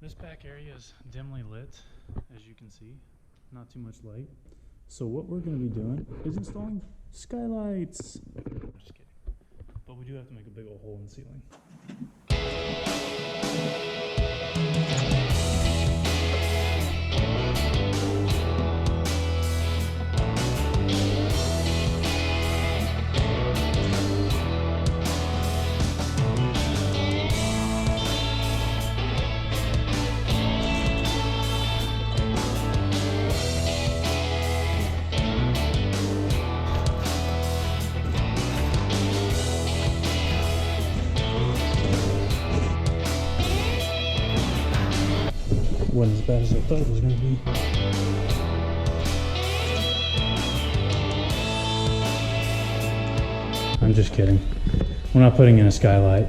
This back area is dimly lit, as you can see, not too much light. So what we're going to be doing is installing skylights. I'm just kidding. But we do have to make a big old hole in the ceiling. Wasn't as bad as I thought it was going to be. I'm just kidding. We're not putting in a skylight.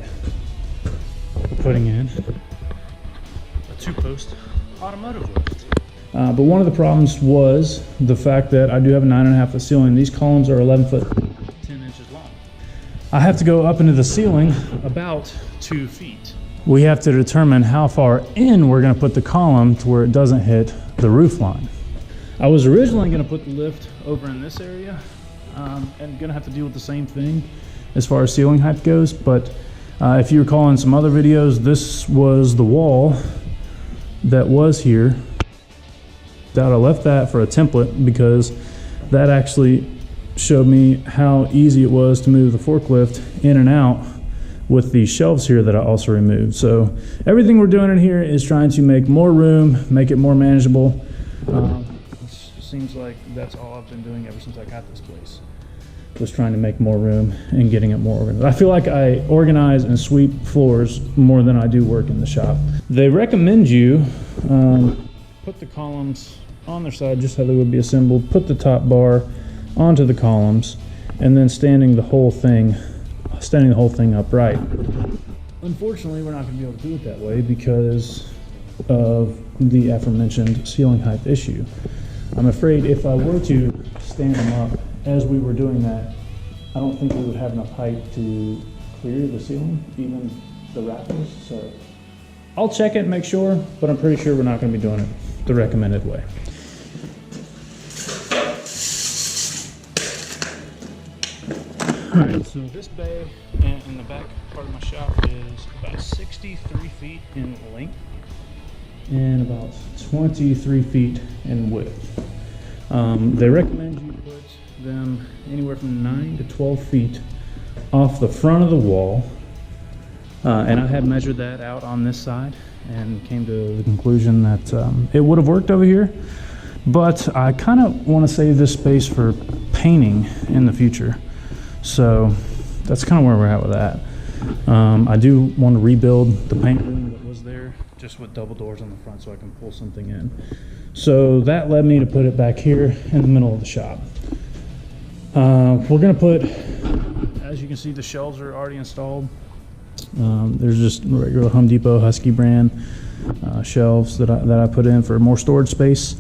We're putting in a 2-post automotive lift. But one of the problems was the fact that I do have a 9.5 foot ceiling. These columns are 11 foot 10 inches long. I have to go up into the ceiling about 2 feet. We have to determine how far in we're going to put the column to where it doesn't hit the roof line. I was originally going to put the lift over in this area and going to have to deal with the same thing as far as ceiling height goes, but if you recall in some other videos, this was the wall that was here. I left that for a template because that actually showed me how easy it was to move the forklift in and out with these shelves here that I also removed. So everything we're doing in here is trying to make more room, make it more manageable. It seems like that's all I've been doing ever since I got this place, was trying to make more room and getting it more organized. I feel like I organize and sweep floors more than I do work in the shop. They recommend you put the columns on their side just how they would be assembled, put the top bar onto the columns, and then standing the whole thing upright. Unfortunately, we're not going to be able to do it that way because of the aforementioned ceiling height issue. I'm afraid if I were to stand them up as we were doing that, I don't think we would have enough height to clear the ceiling, even the rafters. So I'll check it and make sure, but I'm pretty sure we're not going to be doing it the recommended way. Alright, so this bay in the back part of my shop is about 63 feet in length and about 23 feet in width. They recommend you put them anywhere from 9 to 12 feet off the front of the wall, and I had measured that out on this side and came to the conclusion that it would have worked over here, but I kind of want to save this space for painting in the future. So that's kind of where we're at with that. I do want to rebuild the paint room that was there, just with double doors on the front so I can pull something in. So that led me to put it back here in the middle of the shop. We're going to put, as you can see, the shelves are already installed. There's just regular Home Depot Husky brand shelves that I put in for more storage space.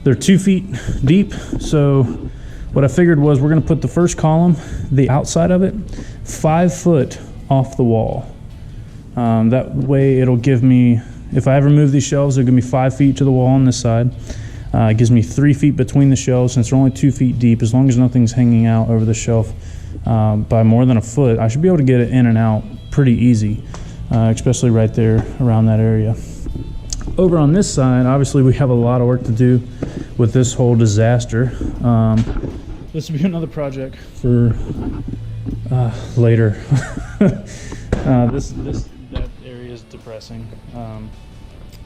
They're 2 feet deep, so what I figured was we're going to put the first column, the outside of it, 5 foot off the wall. That way it'll give me, if I ever move these shelves, it'll give me 5 feet to the wall on this side. It gives me 3 feet between the shelves since they're only 2 feet deep. As long as nothing's hanging out over the shelf by more than a foot, I should be able to get it in and out pretty easy, especially right there around that area. Over on this side, obviously we have a lot of work to do with this whole disaster. This will be another project for later. That area is depressing.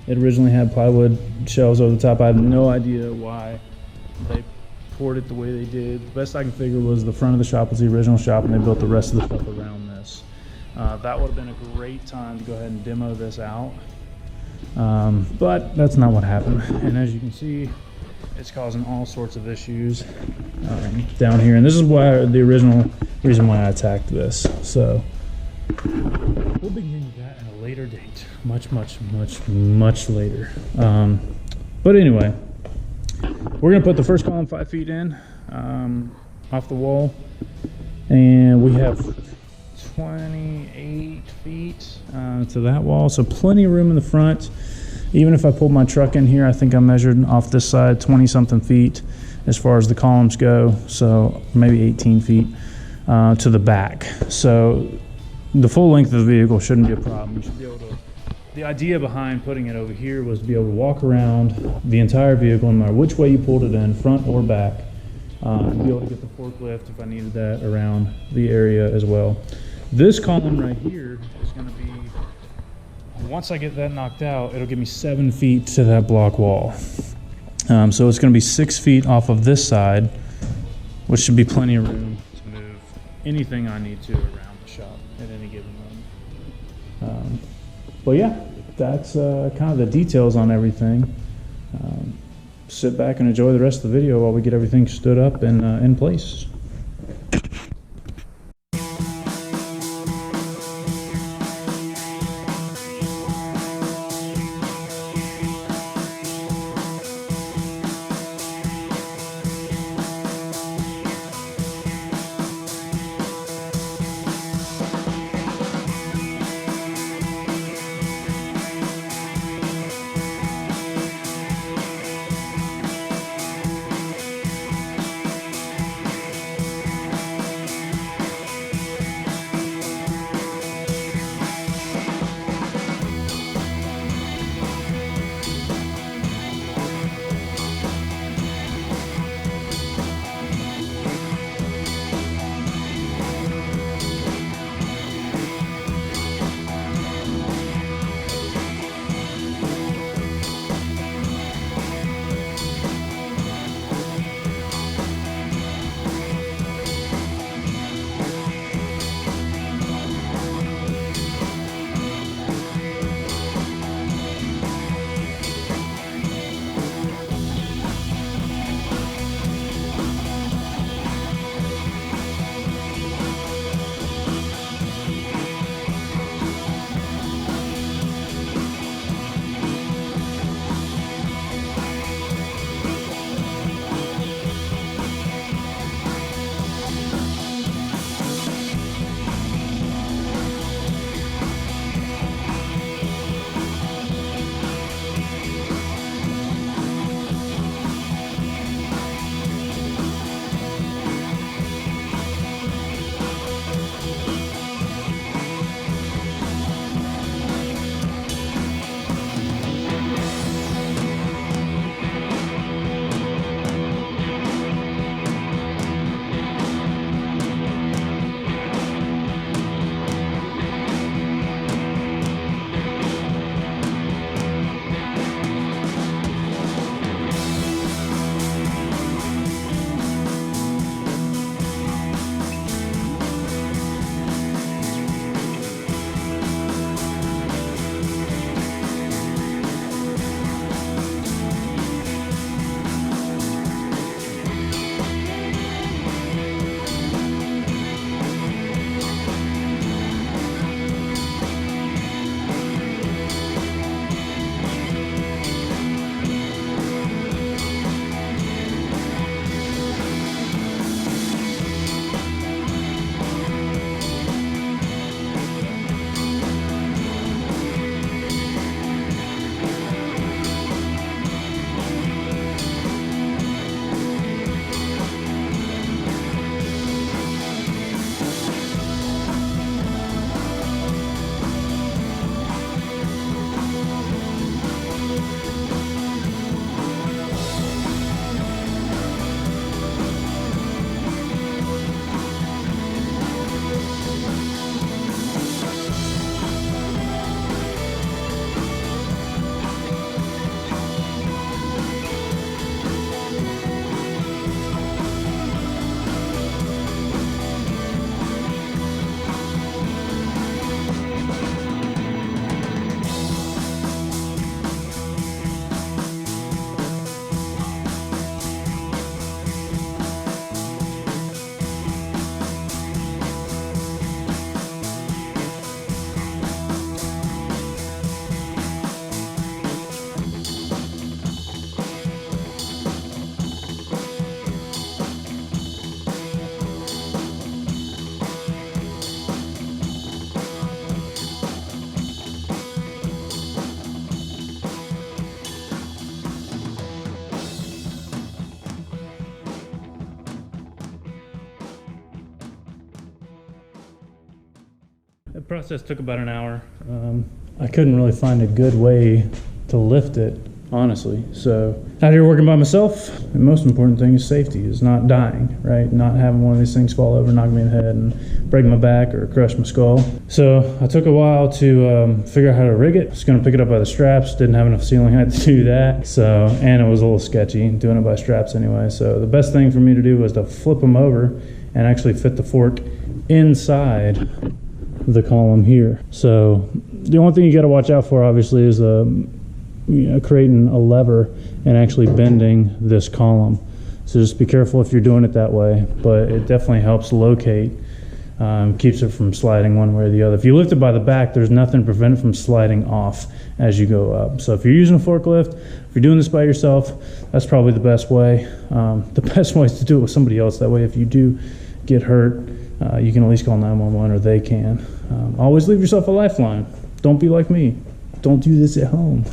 It originally had plywood shelves over the top. I have no idea why they poured it the way they did. The best I can figure was the front of the shop was the original shop, and they built the rest of the stuff around this. That would have been a great time to go ahead and demo this out. But that's not what happened. And as you can see, it's causing all sorts of issues down here. And this is why the original reason why I attacked this. So we'll be getting to that at a later date. Much later. But anyway, we're going to put the first column 5 feet in off the wall. And we have 28 feet to that wall, so plenty of room in the front. Even if I pulled my truck in here, I think I measured off this side 20 something feet as far as the columns go, so maybe 18 feet to the back. So the full length of the vehicle shouldn't be a problem. You should be able to. The idea behind putting it over here was to be able to walk around the entire vehicle, no matter which way you pulled it in, front or back, and be able to get the forklift if I needed that around the area as well. This column right here is going to be, once I get that knocked out, it'll give me 7 feet to that block wall. So it's going to be 6 feet off of this side, which should be plenty of room to move anything I need to around the shop at any given moment. But yeah, that's kind of the details on everything. Sit back and enjoy the rest of the video while we get everything stood up and in place. The process took about an hour. I couldn't really find a good way to lift it, honestly. So out here working by myself, the most important thing is safety, is not dying, right? Not having one of these things fall over, knock me in the head and break my back or crush my skull. So I took a while to figure out how to rig it. Just gonna pick it up by the straps, didn't have enough ceiling height to do that. So, and it was a little sketchy doing it by straps anyway. So the best thing for me to do was to flip them over and actually fit the fork inside the column here. So the only thing you got to watch out for obviously is creating a lever and actually bending this column. So just be careful if you're doing it that way, but it definitely helps locate, keeps it from sliding one way or the other. If you lift it by the back, there's nothing to prevent it from sliding off as you go up. So if you're using a forklift, if you're doing this by yourself, that's probably the best way. The best way is to do it with somebody else. That way if you do get hurt, you can at least call 911, or they can. Always leave yourself a lifeline. Don't be like me. Don't do this at home.